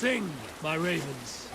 Sing, my ravens.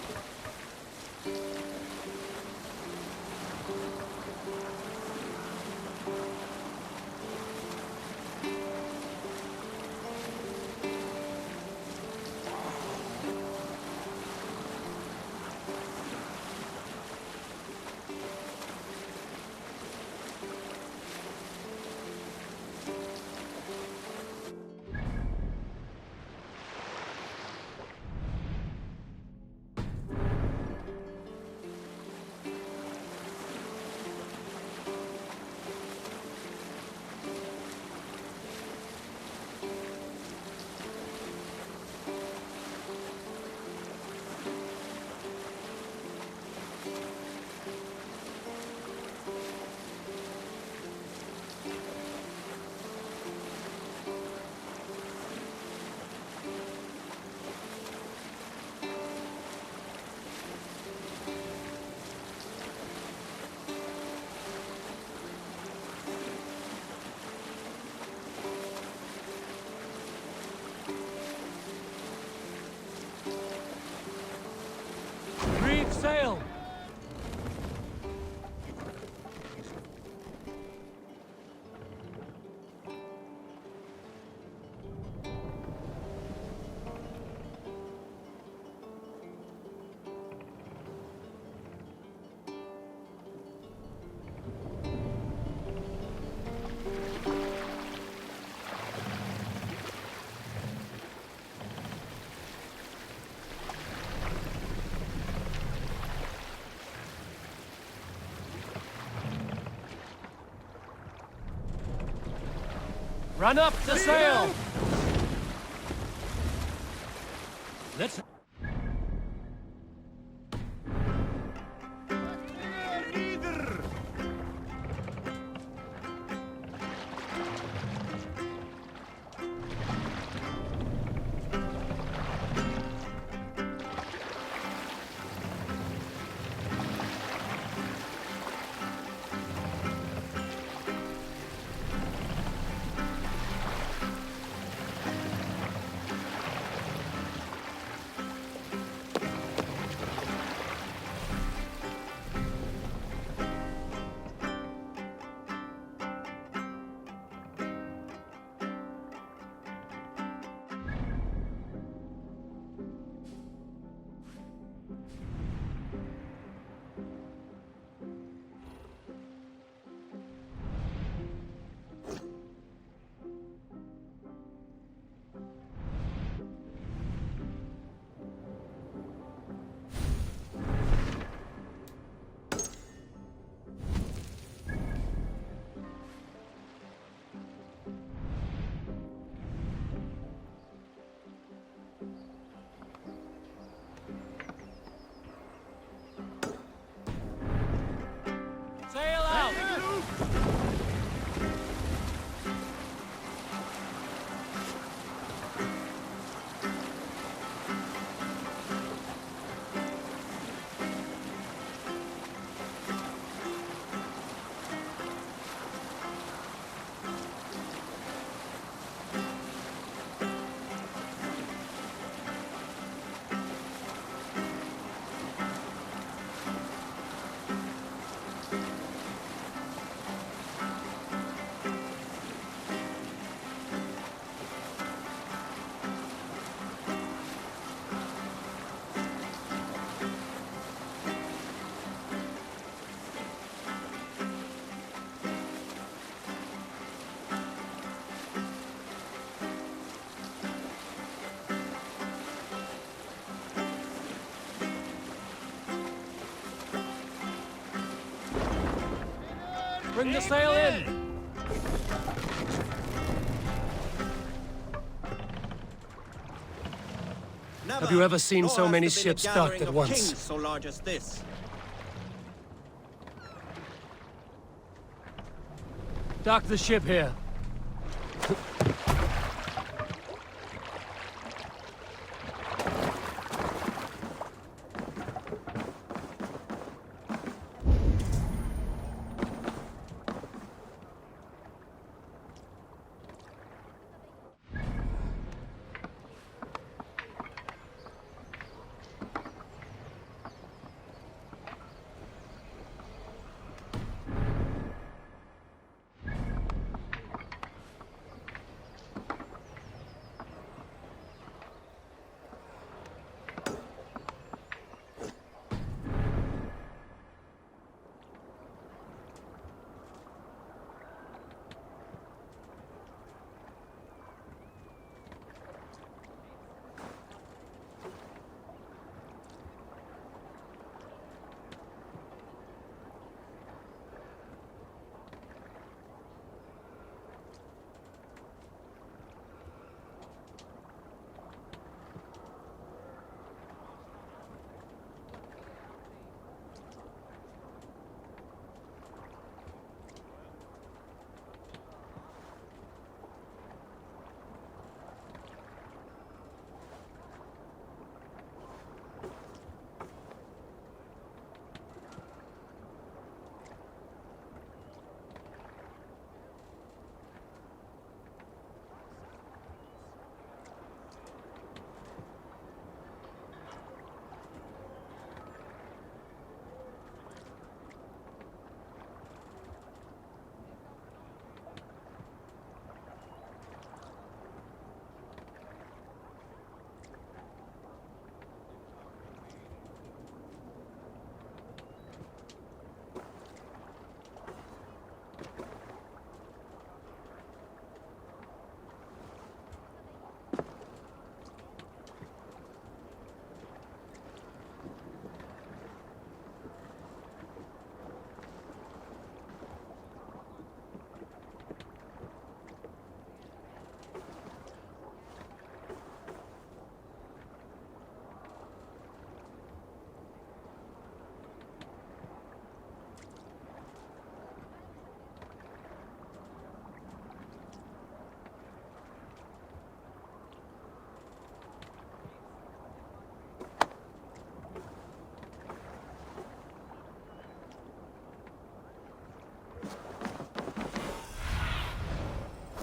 Reef sail! Run up the sail! Let's... Sail out! Bring the sail in! Have you ever seen so many ships docked at once? So large as this. Dock the ship here.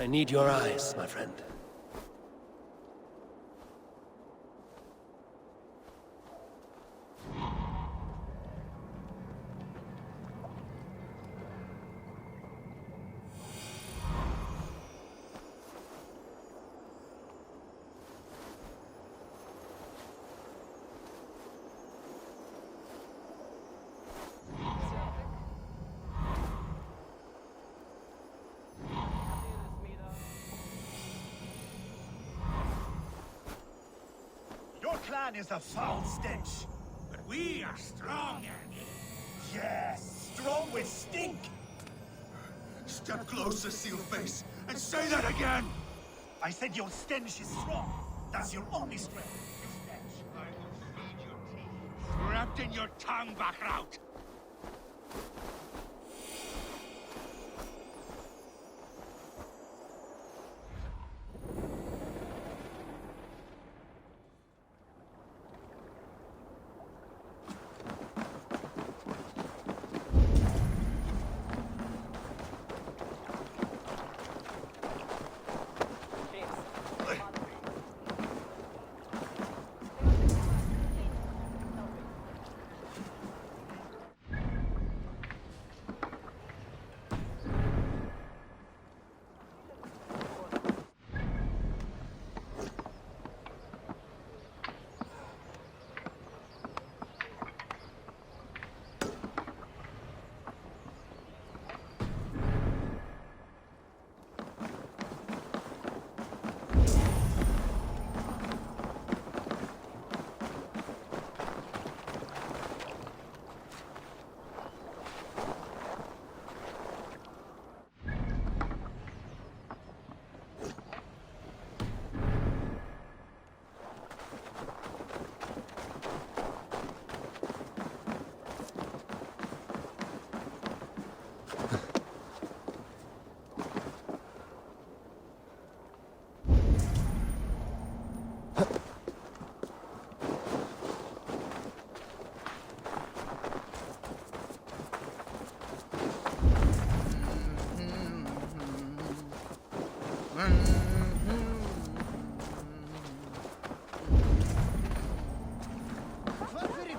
I need your eyes, my friend. Your clan is a foul stench. But we are strong, Annie. Yes, strong with stink. Step closer, Sealface, and say that again! I said your stench is strong. That's your only strength. You stench. I will feed your teeth. Wrapped in your tongue, Backraut!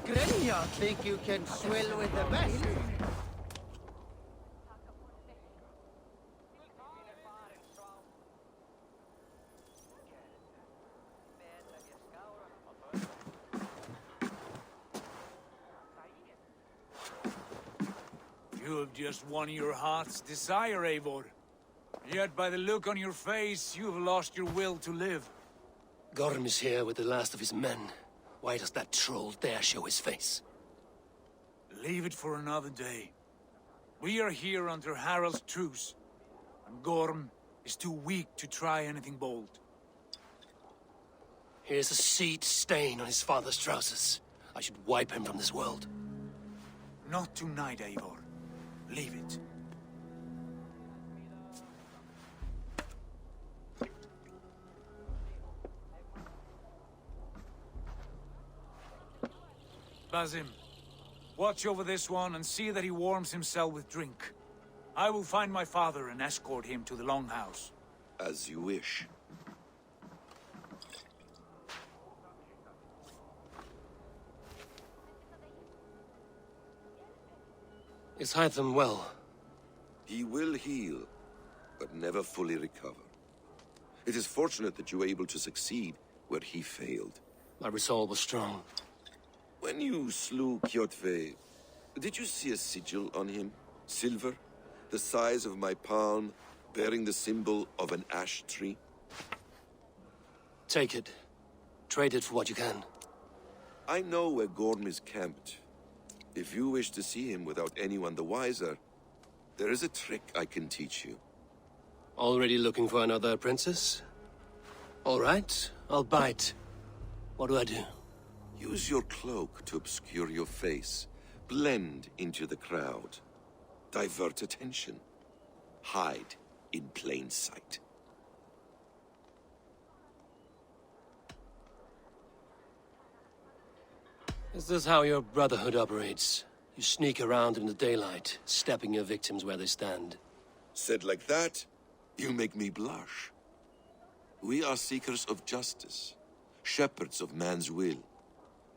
Grimya think you can swill with the best? You have just won your heart's desire, Eivor. Yet by the look on your face, you have lost your will to live. Gorm is here with the last of his men. Why does that troll dare show his face? Leave it for another day. We are here under Harald's truce, and Gorm is too weak to try anything bold. Here's a seed stain on his father's trousers. I should wipe him from this world. Not tonight, Eivor. Leave it. Basim, watch over this one and see that he warms himself with drink. I will find my father and escort him to the Longhouse. As you wish. Is Hytham well? He will heal, but never fully recover. It is fortunate that you were able to succeed where he failed. My resolve was strong. When you slew Kjotve, did you see a sigil on him? Silver? The size of my palm, bearing the symbol of an ash tree? Take it. Trade it for what you can. I know where Gorm is camped. If you wish to see him without anyone the wiser, there is a trick I can teach you. Already looking for another princess? All right, I'll bite. What do I do? Use your cloak to obscure your face. Blend into the crowd. Divert attention. Hide in plain sight. Is this how your Brotherhood operates? You sneak around in the daylight, stepping your victims where they stand. Said like that, You make me blush. We are seekers of justice, shepherds of man's will.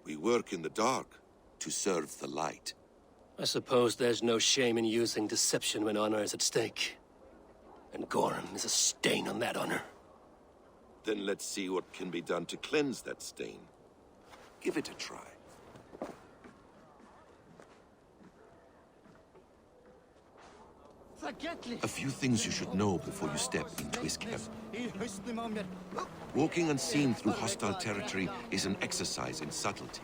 We work in the dark to serve the light. I suppose there's no shame in using deception when honor is at stake. And Gorham is a stain on that honor. Then let's see what can be done to cleanse that stain. Give it a try. A few things you should know before you step into his camp. Walking unseen through hostile territory is an exercise in subtlety.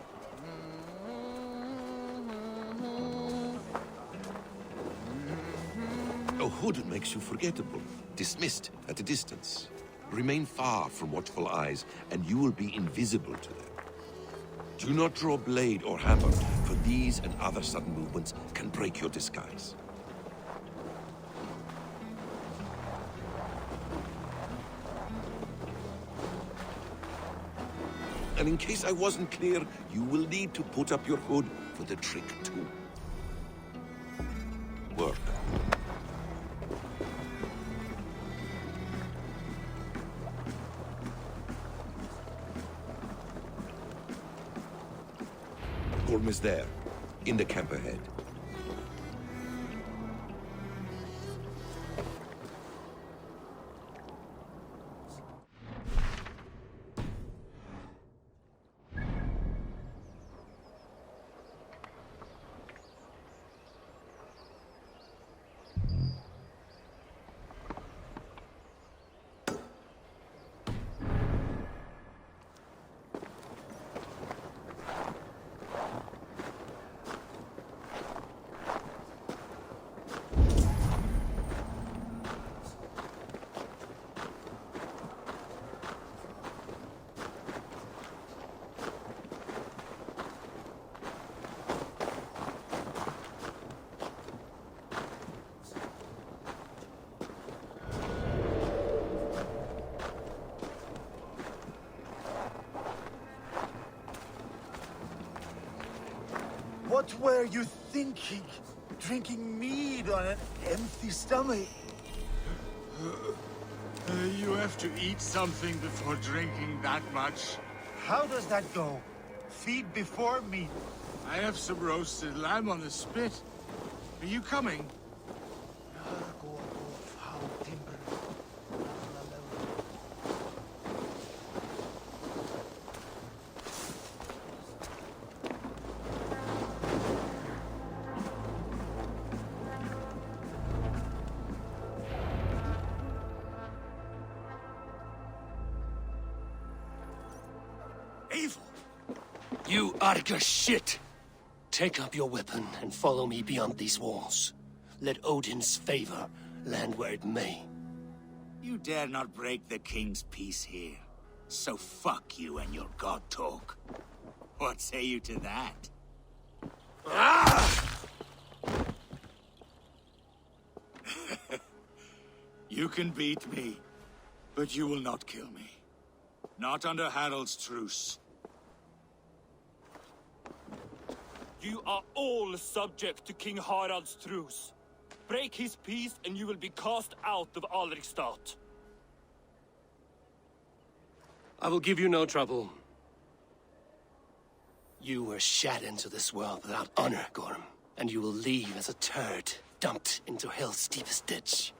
A hood makes you forgettable, dismissed at a distance. Remain far from watchful eyes, and you will be invisible to them. Do not draw blade or hammer, for these and other sudden movements can break your disguise. And in case I wasn't clear, you will need to put up your hood for the trick too. Work. Gorm is there, in the camp ahead. What were you thinking? Drinking mead on an empty stomach? You have to eat something before drinking that much. How does that go? Feed before meat. I have some roasted lamb on the spit. Are you coming? Evil! You Arga shit! Take up your weapon and follow me beyond these walls. Let Odin's favor land where it may. You dare not break the king's peace here. So fuck you and your god talk. What say you to that? You can beat me, but you will not kill me. Not under Harald's truce. You are all subject to King Harald's truce. Break his peace and you will be cast out of Alrikstad. I will give you no trouble. You were shat into this world without honor, Gorm, and you will leave as a turd dumped into hell's deepest ditch.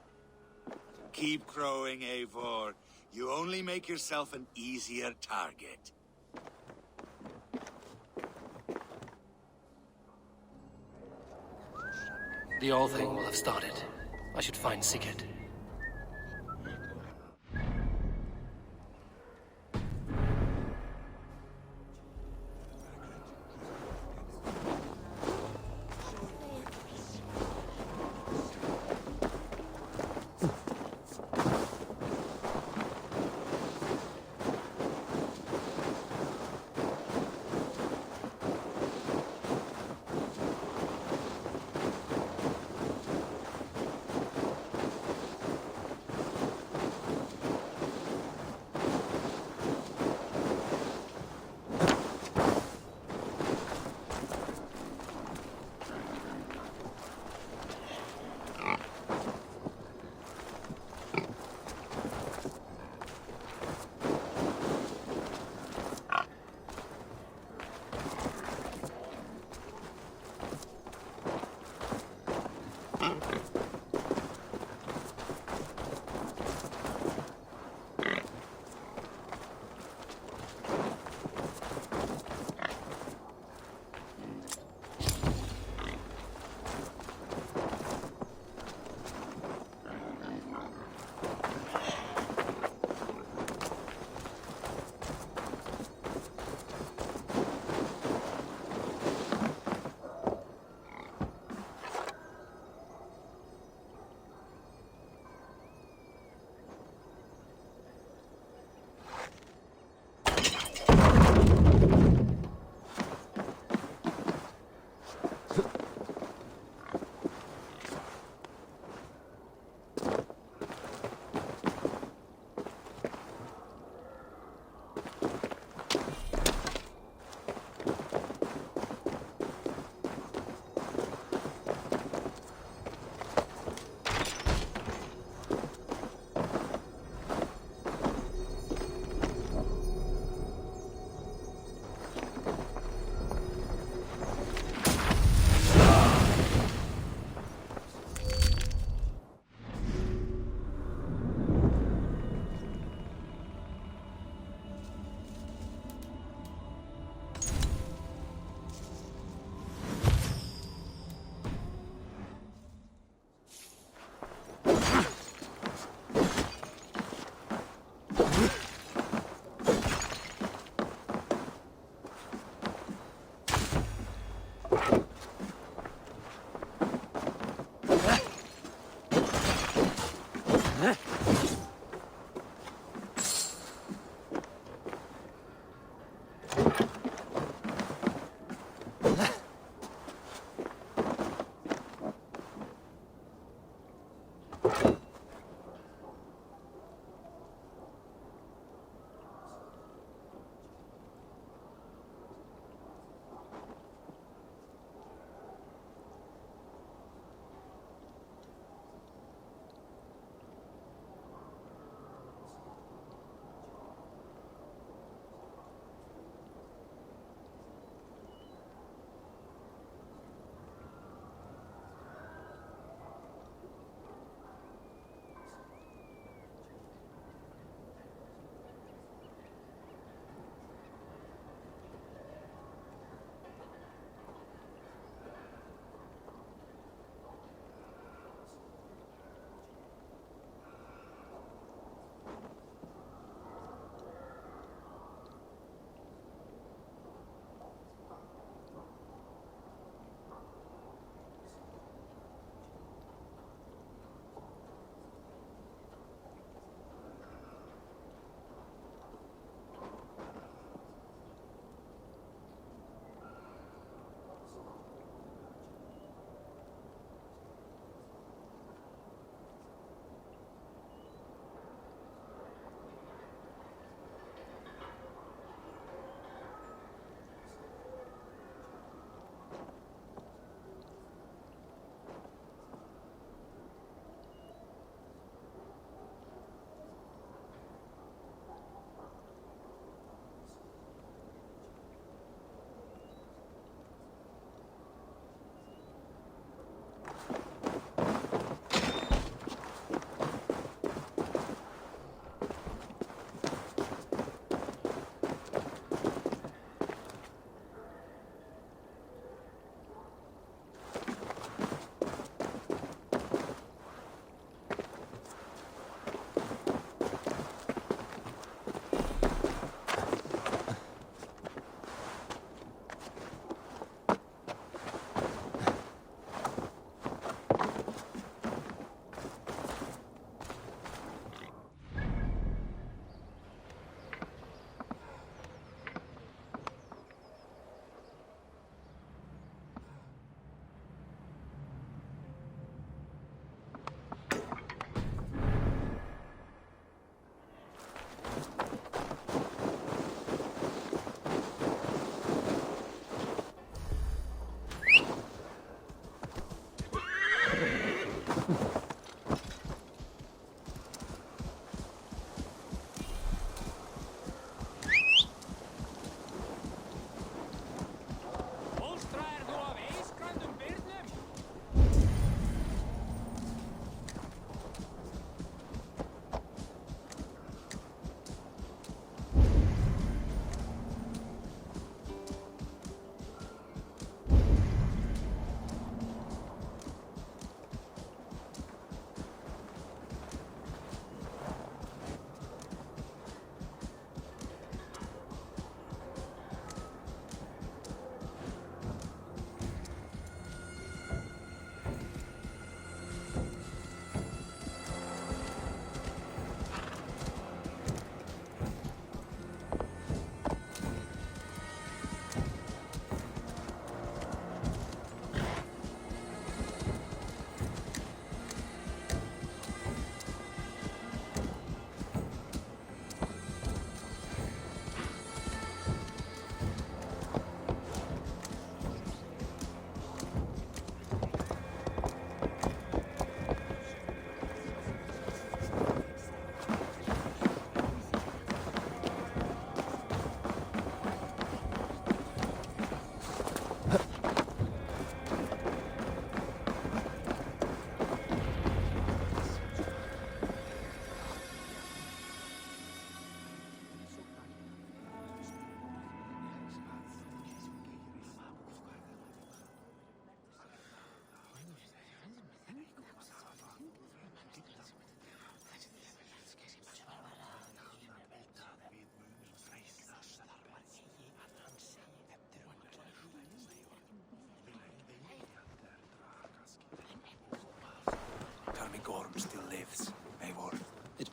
Keep crowing, Eivor. You only make yourself an easier target. The All Thing will have started. I should find Sigurd.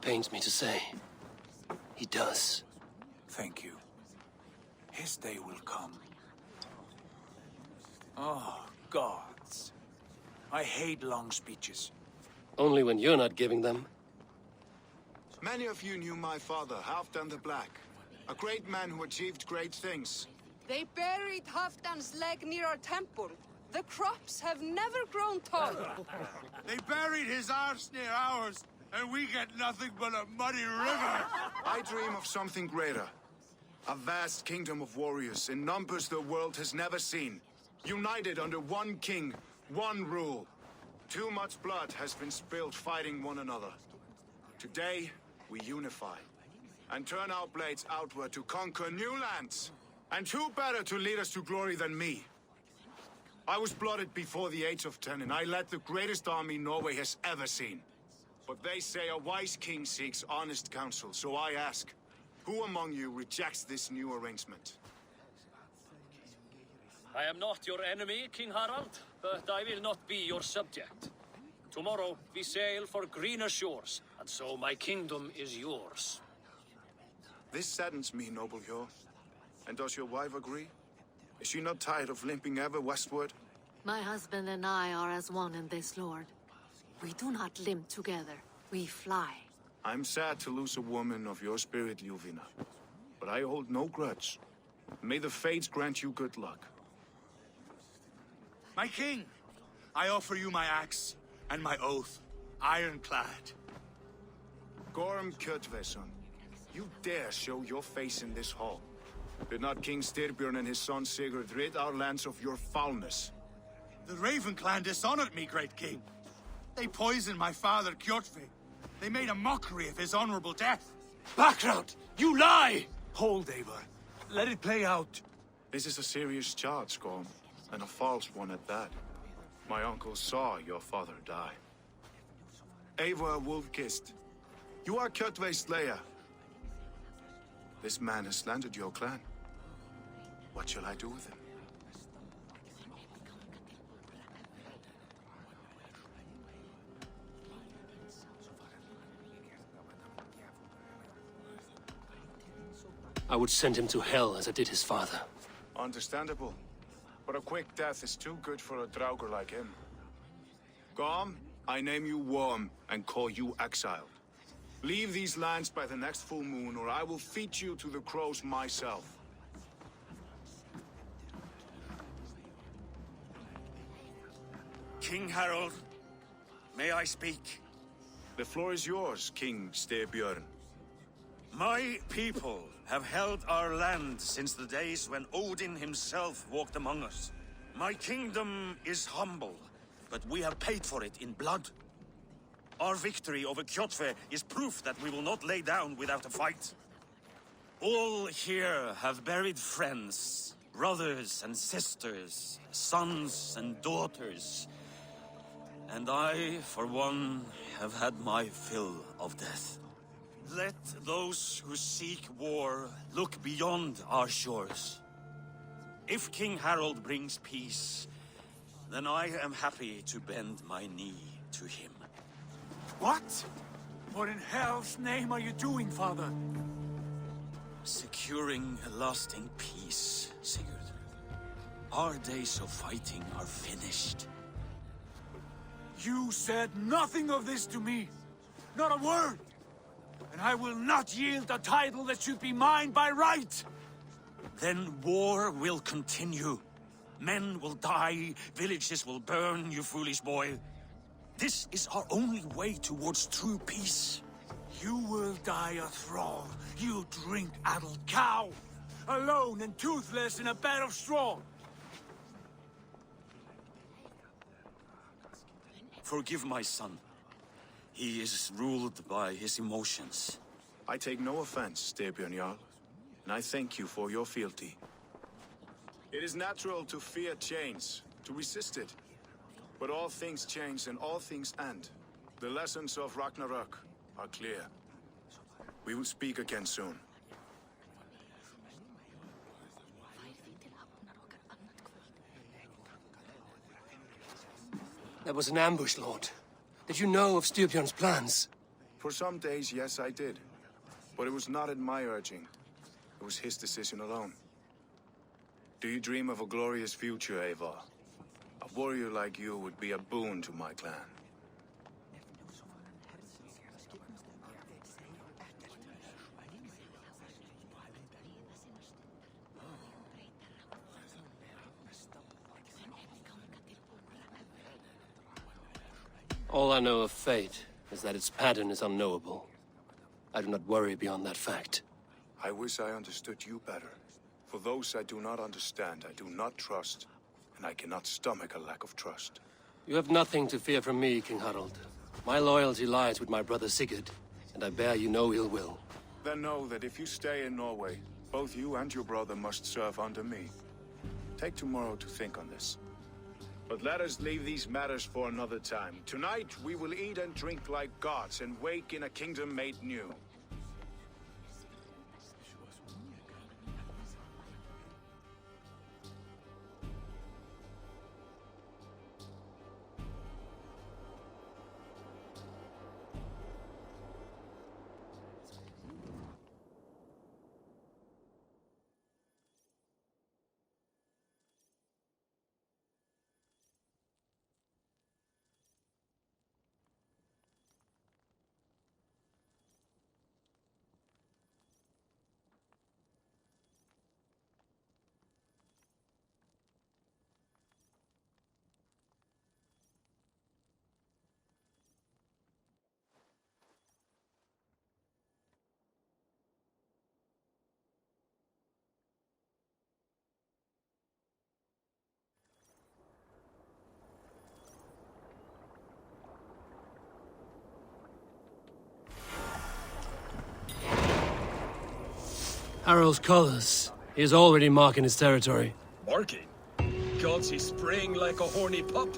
pains me to say, he does. Thank you. His day will come. Oh, gods. I hate long speeches. Only when you're not giving them. Many of you knew my father, Halfdan the Black. A great man who achieved great things. They buried Halfdan's leg near our temple. The crops have never grown taller. They buried his arse near ours, and we get nothing but a muddy river. I dream of something greater. A vast kingdom of warriors in numbers the world has never seen. United under one king, one rule. Too much blood has been spilled fighting one another. Today, we unify and turn our blades outward to conquer new lands. And who better to lead us to glory than me? I was blooded before the age of 10, and I led the greatest army Norway has ever seen. But they say a wise king seeks honest counsel, so I ask, who among you rejects this new arrangement? I am not your enemy, King Harald, but I will not be your subject. Tomorrow we sail for greener shores, and so my kingdom is yours. This saddens me, noble Hjor. And does your wife agree? Is she not tired of limping ever westward? My husband and I are as one in this, Lord. We do not limp together. We fly. I'm sad to lose a woman of your spirit, Ljuvina. But I hold no grudge. May the fates grant you good luck. My king, I offer you my axe and my oath, ironclad. Gorm Kjotveson, you dare show your face in this hall. Did not King Styrbjörn and his son Sigurd rid our lands of your foulness? The Raven clan dishonored me, great king. They poisoned my father, Kjotve. They made a mockery of his honorable death. Background! You lie! Hold, Eivor. Let it play out. This is a serious charge, Gorm, and a false one at that. My uncle saw your father die. Eivor Wolf-Kissed, you are Kjotve's slayer. This man has slandered your clan. What shall I do with him? I would send him to hell as I did his father. Understandable. But a quick death is too good for a Draugr like him. Gorm, I name you Worm and call you exiled. Leave these lands by the next full moon, or I will feed you to the crows myself. King Harald, may I speak? The floor is yours, King Styrbjörn. My people have held our land since the days when Odin himself walked among us. My kingdom is humble, but we have paid for it in blood. Our victory over Kjotve is proof that we will not lay down without a fight. All here have buried friends, brothers and sisters, sons and daughters. And I, for one, have had my fill of death. Let those who seek war look beyond our shores. If King Harald brings peace, then I am happy to bend my knee to him. What? What in hell's name are you doing, father? Securing a lasting peace, Sigurd. Our days of fighting are finished. You said nothing of this to me. Not a word. And I will not yield a title that should be mine by right. Then war will continue. Men will die, villages will burn, you foolish boy. This is our only way towards true peace. You will die a thrall, you drink-addled cow. Alone and toothless in a bed of straw. Forgive my son. He is ruled by his emotions. I take no offense, Styrbjörn Jarl, and I thank you for your fealty. It is natural to fear change, to resist it. But all things change and all things end. The lessons of Ragnarök are clear. We will speak again soon. That was an ambush, Lord. Did you know of Styrbjörn's plans? For some days, yes, I did. But it was not at my urging. It was his decision alone. Do you dream of a glorious future, Eivor? A warrior like you would be a boon to my clan. All I know of fate is that its pattern is unknowable. I do not worry beyond that fact. I wish I understood you better. For those I do not understand, I do not trust, and I cannot stomach a lack of trust. You have nothing to fear from me, King Harald. My loyalty lies with my brother Sigurd, and I bear you no ill will. Then know that if you stay in Norway, both you and your brother must serve under me. Take tomorrow to think on this. But let us leave these matters for another time. Tonight, we will eat and drink like gods and wake in a kingdom made new. Harald's colors. He is already marking his territory. Marking? Gods, he's spraying like a horny pup.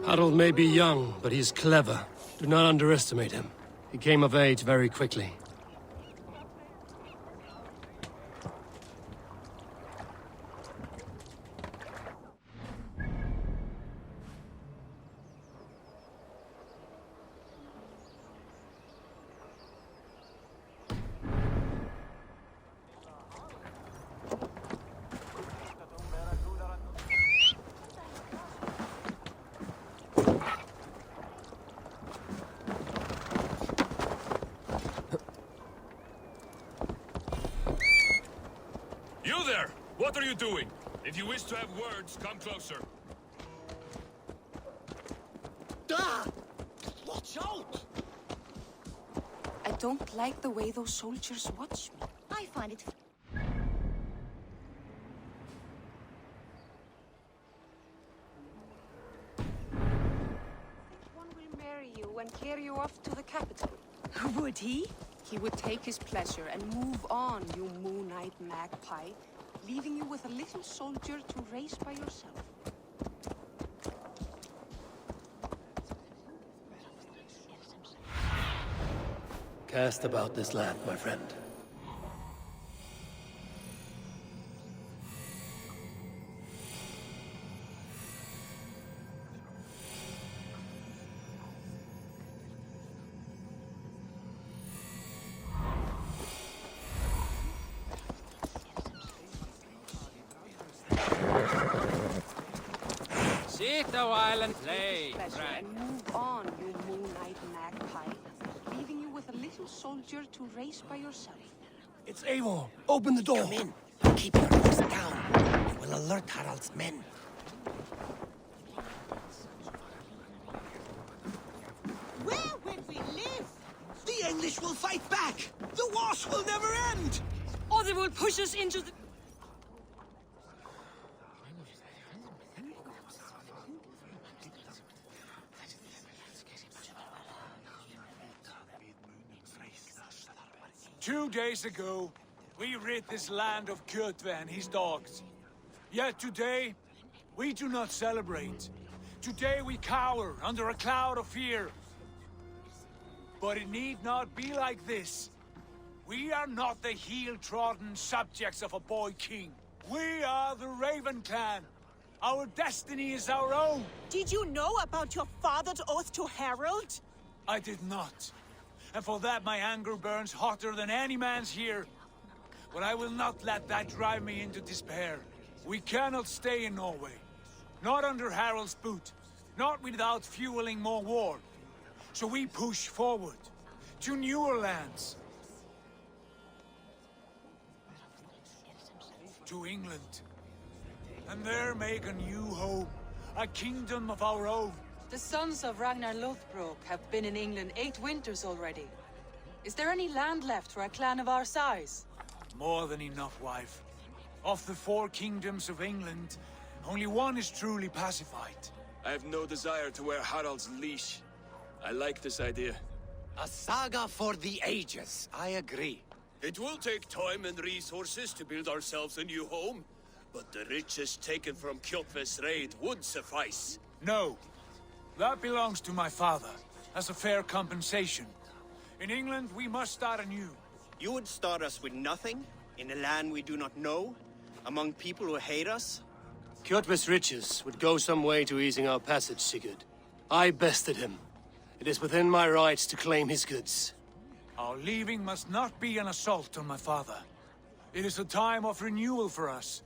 Harald may be young, but he's clever. Do not underestimate him. He came of age very quickly. You there! What are you doing? If you wish to have words, come closer. Watch out! I don't like the way those soldiers watch me. I find it... One will marry you and carry you off to the capital. Would he? He would take his pleasure and move on, you moon-eyed magpie, leaving you with a little soldier to raise by yourself. Cast about this land, my friend. Sit a while and play. Pleasure and move on, you moon-eyed magpie, leaving you with a little soldier to race by yourself. It's Eivor. Open the door. Come in. Keep your voice down. We will alert Harald's men. Where will we live? The English will fight back. The wars will never end. Or they will push us into the... Two days ago, we rid this land of Kjotve and his dogs. Yet today, we do not celebrate. Today we cower under a cloud of fear. But it need not be like this. We are not the heel-trodden subjects of a boy king. We are the Raven Clan. Our destiny is our own. Did you know about your father's oath to Harald? I did not. and for that my anger burns hotter than any man's here. But I will not let that drive me into despair. We cannot stay in Norway. Not under Harald's boot. Not without fueling more war. So we push forward. To newer lands. To England. And there make a new home. A kingdom of our own. The sons of Ragnar Lothbrok have been in England 8 winters already. Is there any land left for a clan of our size? More than enough, wife. Of the 4 kingdoms of England, only one is truly pacified. I have no desire to wear Harald's leash. I like this idea. A saga for the ages, I agree. It will take time and resources to build ourselves a new home, but the riches taken from Kjotve's raid would suffice. No. That belongs to my father, as a fair compensation. In England, we must start anew. You would start us with nothing? In a land we do not know? Among people who hate us? Kjotve's riches would go some way to easing our passage, Sigurd. I bested him. It is within my rights to claim his goods. Our leaving must not be an assault on my father. It is a time of renewal for us.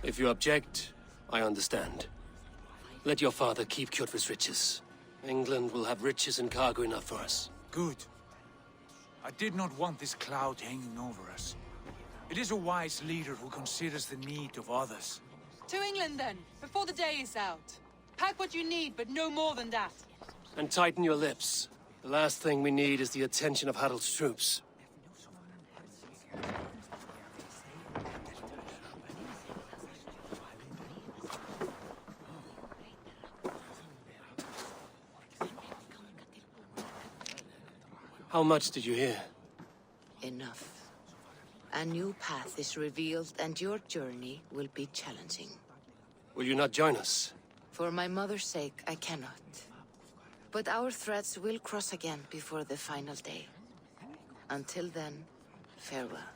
If you object, I understand. Let your father keep Kjotve's riches. England will have riches and cargo enough for us. Good. I did not want this cloud hanging over us. It is a wise leader who considers the need of others. To England then, before the day is out. Pack what you need, but no more than that. And tighten your lips. The last thing we need is the attention of Harald's troops. How much did you hear? Enough. A new path is revealed and your journey will be challenging. Will you not join us? For my mother's sake, I cannot. But our threads will cross again before the final day. Until then, farewell.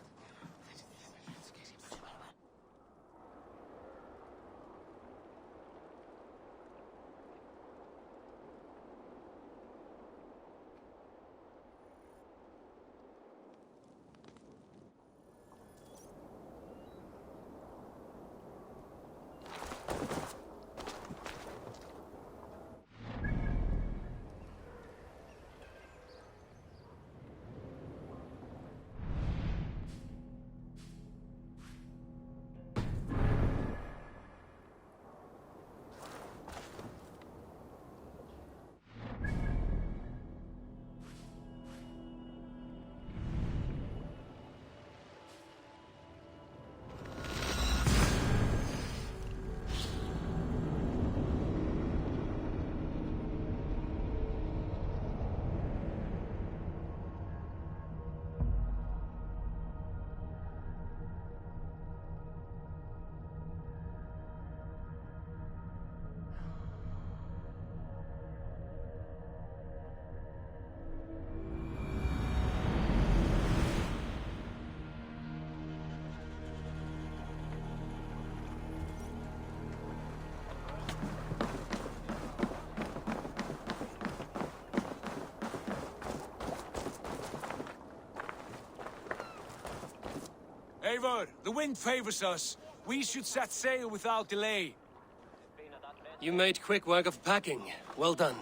Eivor, the wind favors us. We should set sail without delay. You made quick work of packing. Well done.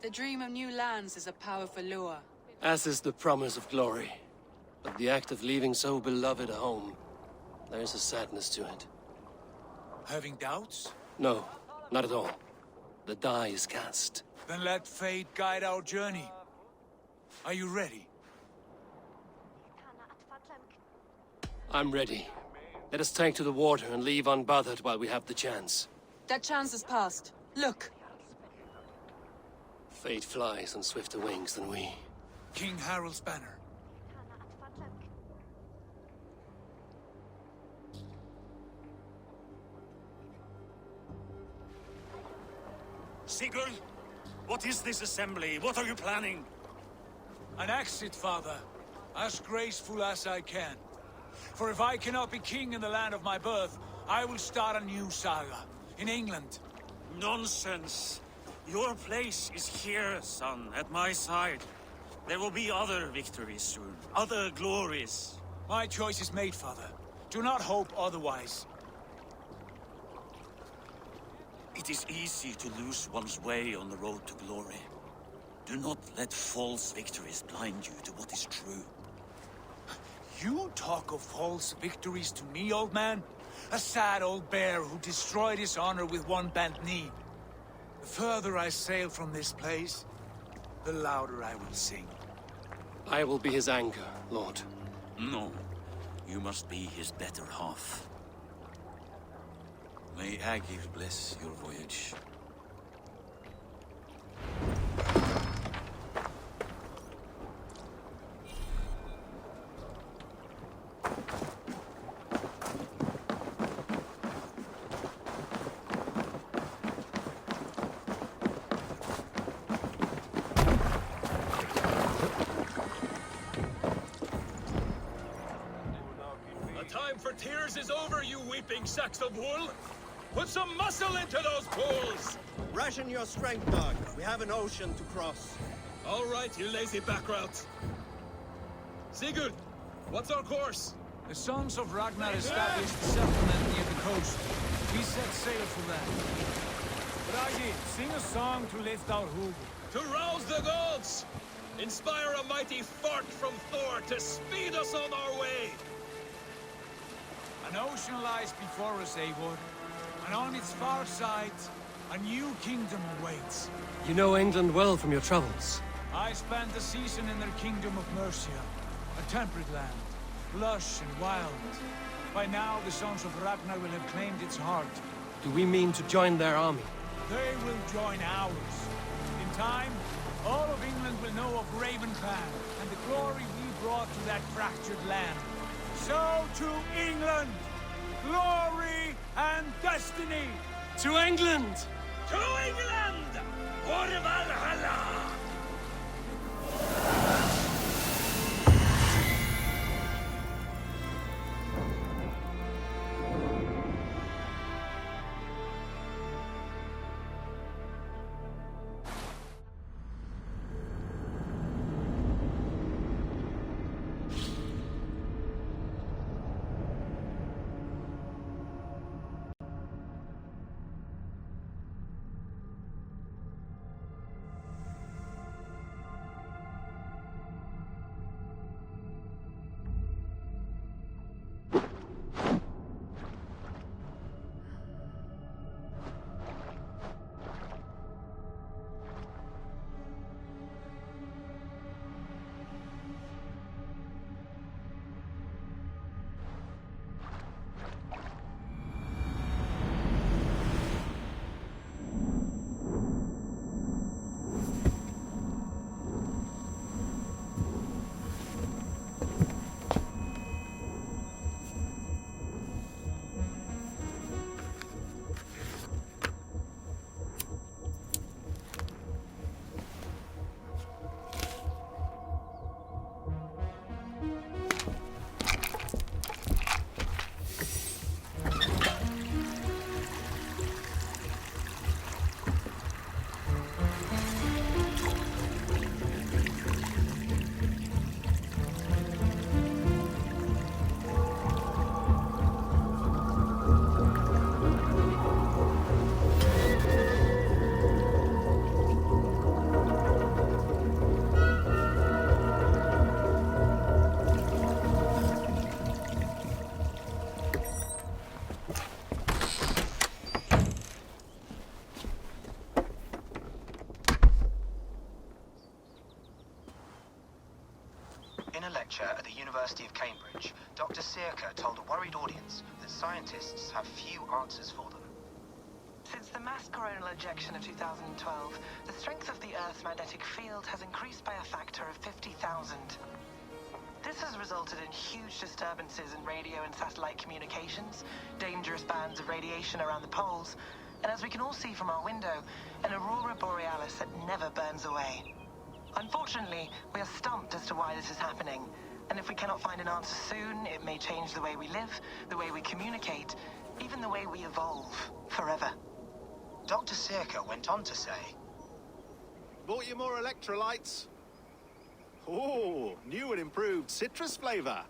The dream of new lands is a powerful lure. As is the promise of glory. But the act of leaving so beloved a home, there is a sadness to it. Having doubts? No, not at all. The die is cast. Then let fate guide our journey. Are you ready? I'm ready. Let us take to the water and leave unbothered while we have the chance. That chance is past. Look. Fate flies on swifter wings than we. King Harald's banner. Sigurd, what is this assembly? What are you planning? An exit, father. As graceful as I can. For if I cannot be king in the land of my birth, I will start a new saga. In England. Nonsense. Your place is here, son, at my side. There will be other victories soon. Other glories. My choice is made, father. Do not hope otherwise. It is easy to lose one's way on the road to glory. Do not let false victories blind you to what is true. You talk of false victories to me, old man? A sad old bear who destroyed his honor with one bent knee. The further I sail from this place, the louder I will sing. I will be his anger, Lord. No. You must be his better half. May Agir bless your voyage. Tears is over, you weeping sacks of wool! Put some muscle into those pools! Ration your strength, dog. We have an ocean to cross. All right, you lazy backrout. Sigurd, what's our course? The sons of Ragnar established a settlement near the coast. We set sail for that. Bragi, sing a song to lift our hoof. To rouse the gods! Inspire a mighty fart from Thor to speed us on our way! An ocean lies before us, Eivor, and on its far side, a new kingdom awaits. You know England well from your travels. I spent a season in their kingdom of Mercia, a temperate land, lush and wild. By now, the sons of Ragnar will have claimed its heart. Do we mean to join their army? They will join ours. In time, all of England will know of Raven Clan and the glory we brought to that fractured land. So to England! Glory and destiny! To England! To England! For Valhalla! In a lecture at the University of Cambridge, Dr. Sirka told a worried audience that scientists have few answers for them. Since the mass coronal ejection of 2012, the strength of the Earth's magnetic field has increased by a factor of 50,000. This has resulted in huge disturbances in radio and satellite communications, dangerous bands of radiation around the poles, and as we can all see from our window, an aurora borealis that never burns away. Unfortunately, we are stumped as to why this is happening. And if we cannot find an answer soon, it may change the way we live, the way we communicate, even the way we evolve forever. Dr. Circa went on to say, Bought you more electrolytes? Oh, new and improved citrus flavor.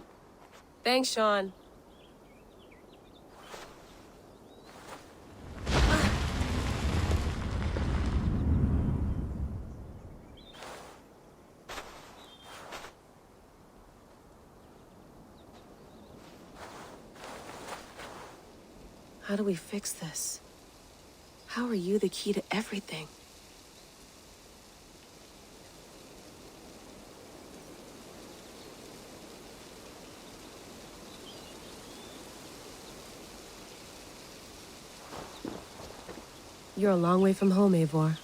Thanks, Sean. How do we fix this? How are you the key to everything? You're a long way from home, Eivor.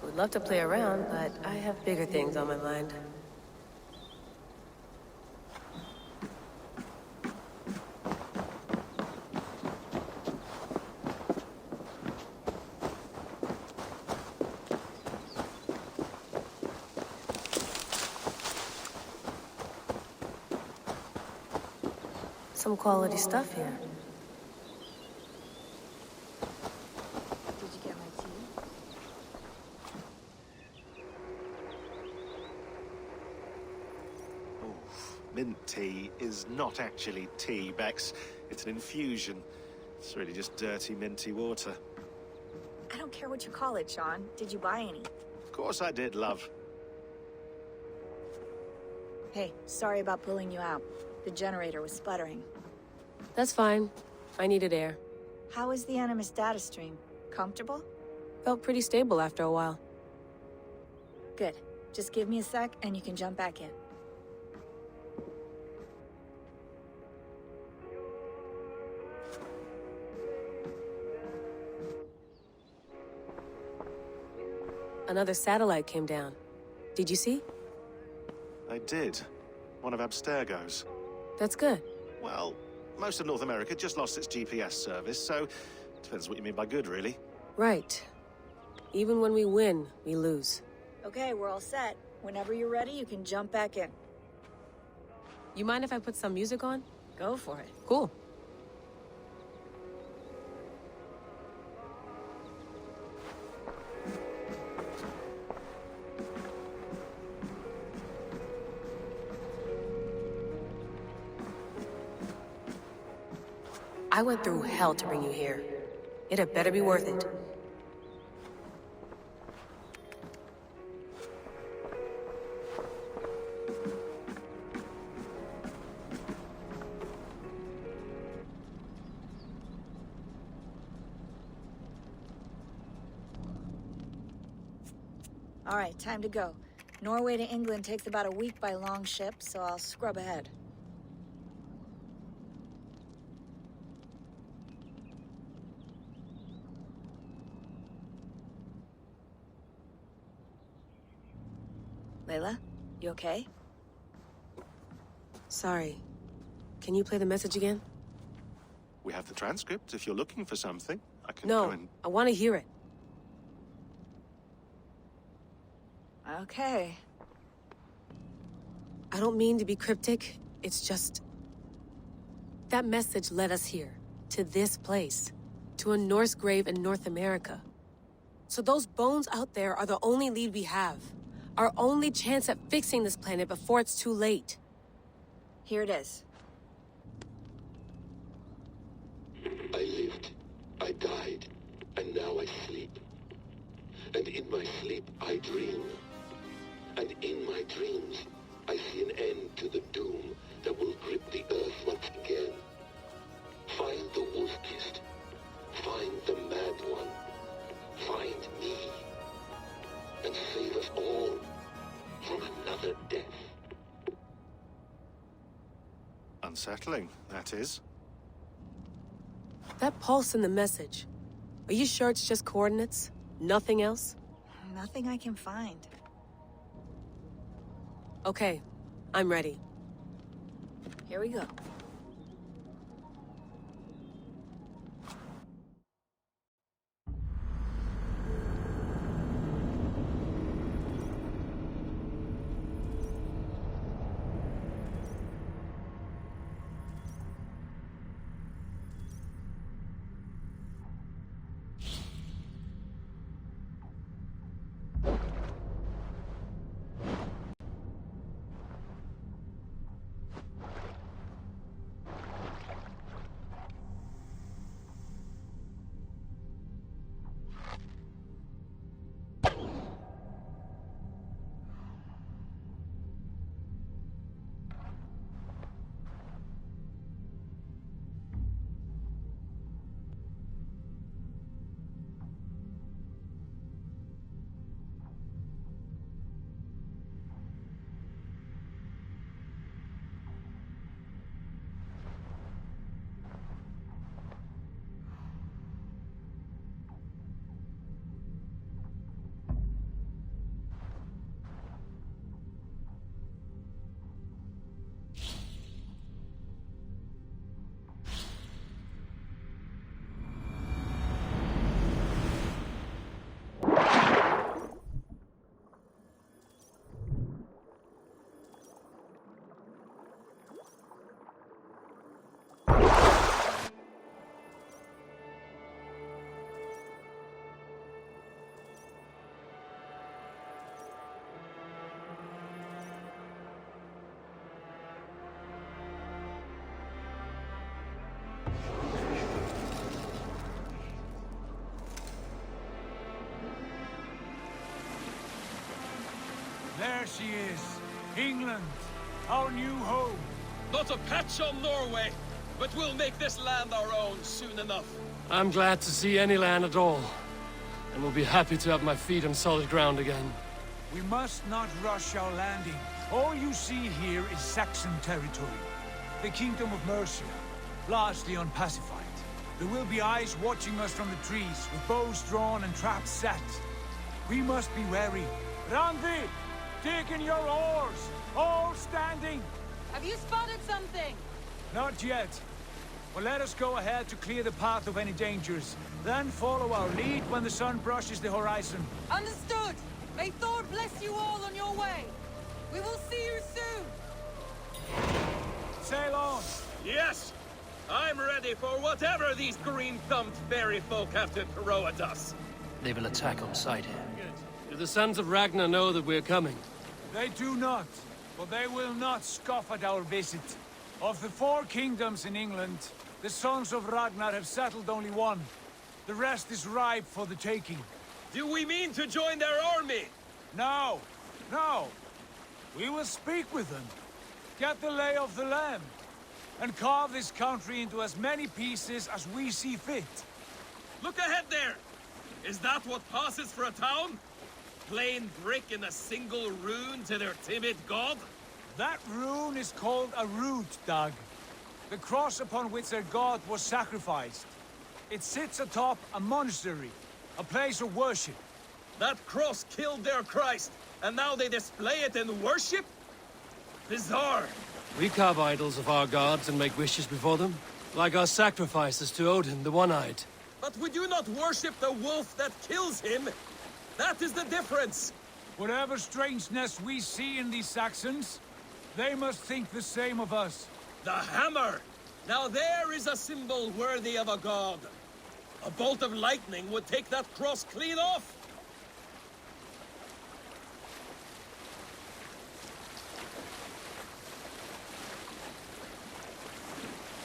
Would love to play around, but I have bigger things on my mind. Some quality stuff here. Did you get my tea? Mint tea is not actually tea, Bex. It's an infusion. It's really just dirty, minty water. I don't care what you call it, Sean. Did you buy any? Of course I did, love. Hey, sorry about pulling you out. The generator was sputtering. That's fine. I needed air. How is the Animus data stream? Comfortable? Felt pretty stable after a while. Good. Just give me a sec and you can jump back in. Another satellite came down. Did you see? I did. One of Abstergo's. That's good. Well, most of North America just lost its GPS service, so depends what you mean by good, really. Right. Even when we win, we lose. Okay, we're all set. Whenever you're ready, you can jump back in. You mind if I put some music on? Go for it. Cool. I went through hell to bring you here. It had better be worth it. All right, time to go. Norway to England takes about a week by long ship, so I'll scrub ahead. Layla, you okay? Sorry. Can you play the message again? We have the transcript if you're looking for something. I can go No, and... I want to hear it. Okay. I don't mean to be cryptic. It's just... that message led us here. To this place. To a Norse grave in North America. So those bones out there are the only lead we have. Our only chance at fixing this planet before it's too late. Here it is. I lived, I died, and now I sleep. And in my sleep I dream. And in my dreams I see an end to the doom that will grip the earth once again. Find the wolf-kissed. Find the mad one. Find me. And save us all from another death. Unsettling, that is. That pulse in the message. Are you sure it's just coordinates? Nothing else? Nothing I can find. Okay, I'm ready. Here we go. There she is. England, our new home. Not a patch on Norway, but we'll make this land our own soon enough. I'm glad to see any land at all, and will be happy to have my feet on solid ground again. We must not rush our landing. All you see here is Saxon territory. The Kingdom of Mercia, largely unpacified. There will be eyes watching us from the trees, with bows drawn and traps set. We must be wary. Randi! Dig in your oars! All standing! Have you spotted something? Not yet. Well, let us go ahead to clear the path of any dangers. Then follow our lead when the sun brushes the horizon. Understood! May Thor bless you all on your way! We will see you soon! Sail on! Yes! I'm ready for whatever these green-thumbed fairy folk have to throw at us. They will attack on sight here. Do the Sons of Ragnar know that we're coming? They do not, but they will not scoff at our visit. Of the 4 kingdoms in England, the Sons of Ragnar have settled only one. The rest is ripe for the taking. Do we mean to join their army? No, no. We will speak with them, get the lay of the land, and carve this country into as many pieces as we see fit. Look ahead there! Is that what passes for a town? Plain brick in a single rune to their timid god? That rune is called a root, Dag. The cross upon which their god was sacrificed. It sits atop a monastery, a place of worship. That cross killed their Christ, and now they display it in worship? Bizarre. We carve idols of our gods and make wishes before them, like our sacrifices to Odin, the One-Eyed. But we do not worship the wolf that kills him. That is the difference. Whatever strangeness we see in these Saxons, they must think the same of us. The hammer! Now there is a symbol worthy of a god. A bolt of lightning would take that cross clean off.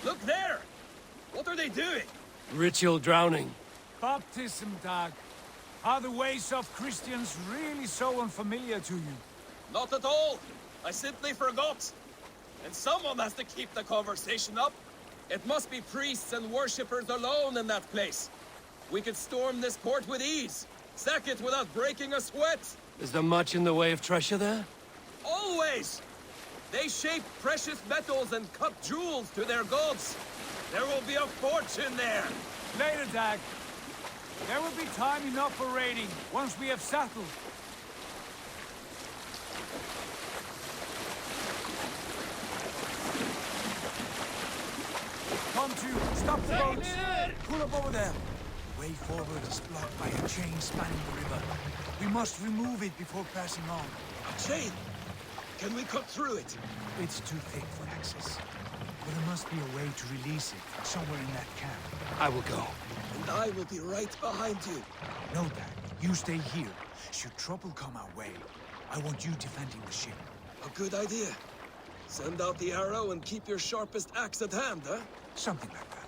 Look there! What are they doing? Ritual drowning. Baptism, Dag. Are the ways of Christians really so unfamiliar to you? Not at all. I simply forgot. And someone has to keep the conversation up. It must be priests and worshippers alone in that place. We could storm this port with ease. Sack it without breaking a sweat. Is there much in the way of treasure there? Always! They shape precious metals and cut jewels to their gods. There will be a fortune there! Later, Dag. There will be time enough for raiding, once we have settled. Come to, stop the boats! Pull up over there. The way forward is blocked by a chain spanning the river. We must remove it before passing on. A chain? Can we cut through it? It's too thick for access. But there must be a way to release it, somewhere in that camp. I will go. And I will be right behind you. No, Dag. You stay here. Should trouble come our way, I want you defending the ship. A good idea. Send out the arrow and keep your sharpest axe at hand, huh? Something like that.